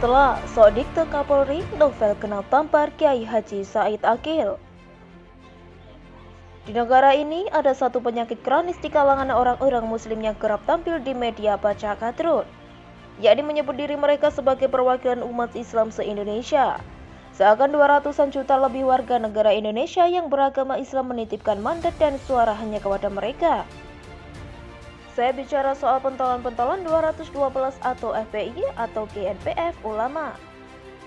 Setelah Sodikte Kapolri, Novel kena tampar Kiai Haji Said Akil. Di negara ini ada satu penyakit kronis di kalangan orang-orang muslim yang kerap tampil di media baca kadrun, yakni menyebut diri mereka sebagai perwakilan umat Islam se-Indonesia. Seakan 200-an juta lebih warga negara Indonesia yang beragama Islam menitipkan mandat dan suara hanya kepada mereka. Saya bicara soal pentolan-pentolan 212 atau FPI atau GNPF ulama.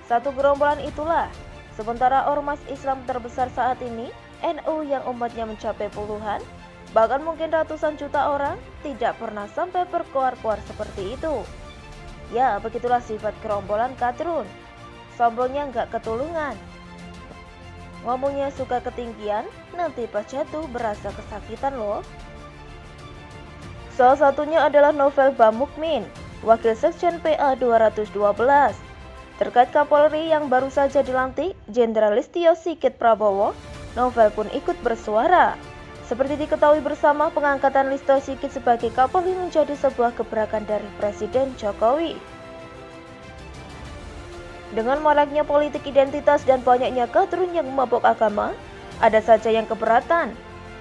Satu gerombolan itulah. Sementara ormas Islam terbesar saat ini, NU yang umatnya mencapai puluhan, bahkan mungkin ratusan juta orang, tidak pernah sampai berkoar-koar seperti itu. Ya, begitulah sifat gerombolan kadrun. Sombongnya nggak ketulungan. Ngomongnya suka ketinggian, nanti pas jatuh berasa kesakitan loh. Salah satunya adalah Novel Bamukmin, Wakil Sekjen PA 212. Terkait Kapolri yang baru saja dilantik, Jenderal Listio Sigit Prabowo, Novel pun ikut bersuara. Seperti diketahui bersama, pengangkatan Listio Sigit sebagai Kapolri menjadi sebuah gebrakan dari Presiden Jokowi. Dengan maraknya politik identitas dan banyaknya kadrun yang memabok agama, ada saja yang keberatan.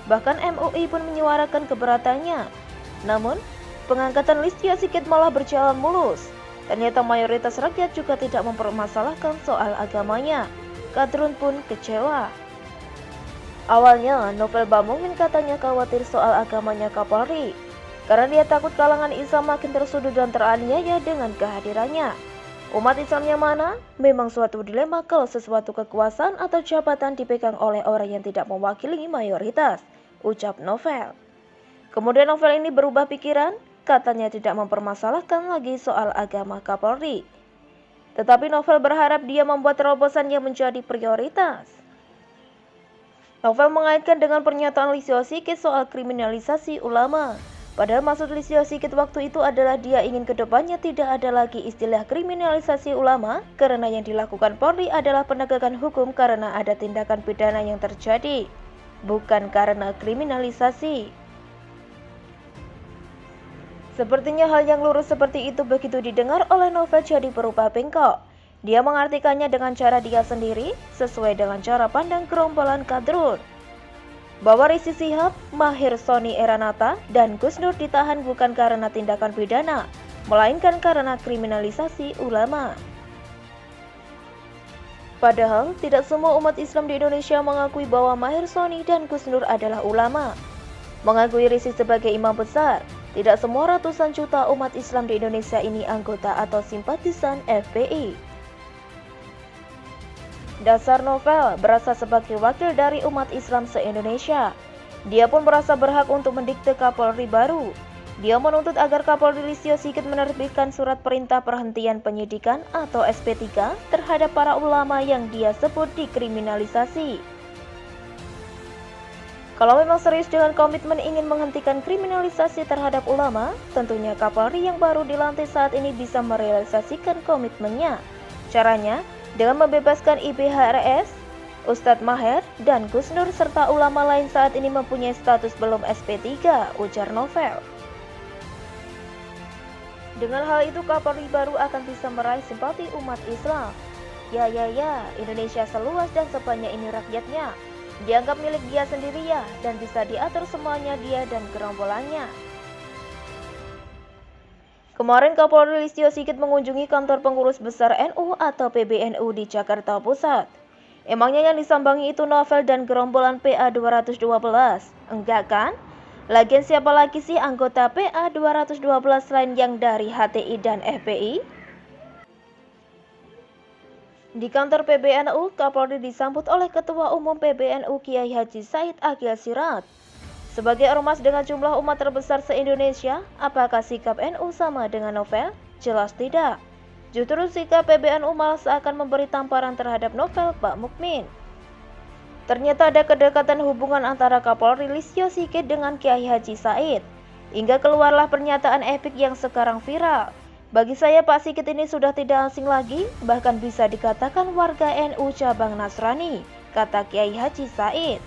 Bahkan MUI pun menyuarakan keberatannya. Namun, pengangkatan Listio Sigit malah berjalan mulus. Ternyata mayoritas rakyat juga tidak mempermasalahkan soal agamanya. Kadrun pun kecewa. Awalnya, Novel Bamukmin katanya khawatir soal agamanya Kapolri, karena dia takut kalangan Islam makin tersudut dan teraniaya dengan kehadirannya. Umat Islam yang mana? Memang suatu dilema kalau sesuatu kekuasaan atau jabatan dipegang oleh orang yang tidak mewakili mayoritas, ucap Novel. Kemudian Novel ini berubah pikiran, katanya tidak mempermasalahkan lagi soal agama Kapolri. Tetapi Novel berharap dia membuat terobosan yang menjadi prioritas. Novel mengaitkan dengan pernyataan Listio Sigit soal kriminalisasi ulama. Padahal maksud Listio Sigit waktu itu adalah dia ingin kedepannya tidak ada lagi istilah kriminalisasi ulama, karena yang dilakukan Polri adalah penegakan hukum karena ada tindakan pidana yang terjadi, bukan karena kriminalisasi. Sepertinya hal yang lurus seperti itu begitu didengar oleh Novel jadi berubah bengkok. Dia mengartikannya dengan cara dia sendiri, sesuai dengan cara pandang gerombolan kadrun. Bahwa Rizik Syihab, Maher Sony Eranata, dan Gus Nur ditahan bukan karena tindakan pidana, melainkan karena kriminalisasi ulama. Padahal, tidak semua umat Islam di Indonesia mengakui bahwa Maher Sony dan Gus Nur adalah ulama. Mengakui Rizik sebagai imam besar, tidak semua ratusan juta umat Islam di Indonesia ini anggota atau simpatisan FPI. Dasar Novel berasa sebagai wakil dari umat Islam se-Indonesia. Dia pun merasa berhak untuk mendikte Kapolri baru. Dia menuntut agar Kapolri Listio Sigit menerbitkan surat perintah perhentian penyidikan atau SP3 terhadap para ulama yang dia sebut dikriminalisasi. Kalau memang serius dengan komitmen ingin menghentikan kriminalisasi terhadap ulama, tentunya Kapolri yang baru dilantik saat ini bisa merealisasikan komitmennya. Caranya, dengan membebaskan IBHRS, Ustadz Maher, dan Gus Nur serta ulama lain saat ini mempunyai status belum SP3, ujar Novel. Dengan hal itu Kapolri baru akan bisa meraih simpati umat Islam. Ya, Indonesia seluas dan sebanyak ini rakyatnya. Dianggap milik dia sendiri ya, dan bisa diatur semuanya dia dan gerombolannya. Kemarin Kapolri Listio Sigit mengunjungi kantor pengurus besar NU atau PBNU di Jakarta Pusat. Emangnya yang disambangi itu Novel dan gerombolan PA 212? Enggak kan? Lagian siapa lagi sih anggota PA 212 selain yang dari HTI dan FPI? Di kantor PBNU, Kapolri disambut oleh Ketua Umum PBNU Kiai Haji Said Akil Siraj. Sebagai ormas dengan jumlah umat terbesar se-Indonesia, apakah sikap NU sama dengan Novel? Jelas tidak. Justru sikap PBNU malah seakan memberi tamparan terhadap Novel Bamukmin. Ternyata ada kedekatan hubungan antara Kapolri Listio Sigit dengan Kiai Haji Said, hingga keluarlah pernyataan epik yang sekarang viral. Bagi saya Pak Sigit ini sudah tidak asing lagi, bahkan bisa dikatakan warga NU cabang Nasrani, kata Kiai Haji Said.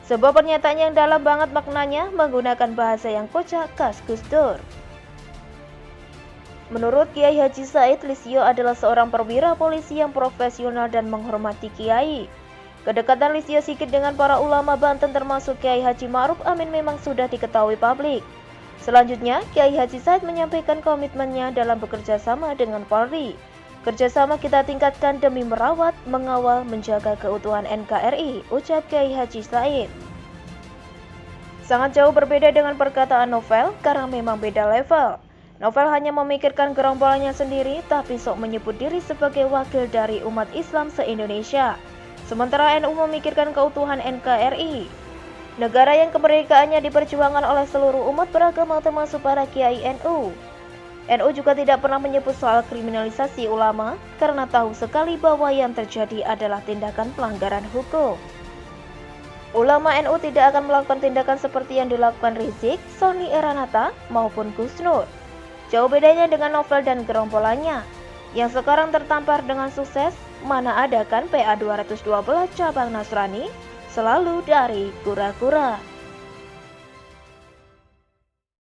Sebuah pernyataan yang dalam banget maknanya, menggunakan bahasa yang kocak khas Gus Dur. Menurut Kiai Haji Said, Lisio adalah seorang perwira polisi yang profesional dan menghormati Kiai. Kedekatan Lisio Sigit dengan para ulama Banten termasuk Kiai Haji Ma'ruf Amin memang sudah diketahui publik. Selanjutnya, Kiai Haji Said menyampaikan komitmennya dalam bekerja sama dengan Polri. Kerjasama kita tingkatkan demi merawat, mengawal, menjaga keutuhan NKRI, ucap Kiai Haji Said. Sangat jauh berbeda dengan perkataan Novel karena memang beda level. Novel hanya memikirkan gerombolannya sendiri, tapi sok menyebut diri sebagai wakil dari umat Islam se-Indonesia. Sementara NU memikirkan keutuhan NKRI. Negara yang kemerdekaannya diperjuangkan oleh seluruh umat beragama termasuk para kiai NU. NU juga tidak pernah menyebut soal kriminalisasi ulama, karena tahu sekali bahwa yang terjadi adalah tindakan pelanggaran hukum. Ulama NU tidak akan melakukan tindakan seperti yang dilakukan Rizik, Sony Eranata, maupun Gus Nur. Jauh bedanya dengan Novel dan gerombolannya, yang sekarang tertampar dengan sukses, mana ada kan PA 212 cabang Nasrani, selalu dari kura-kura.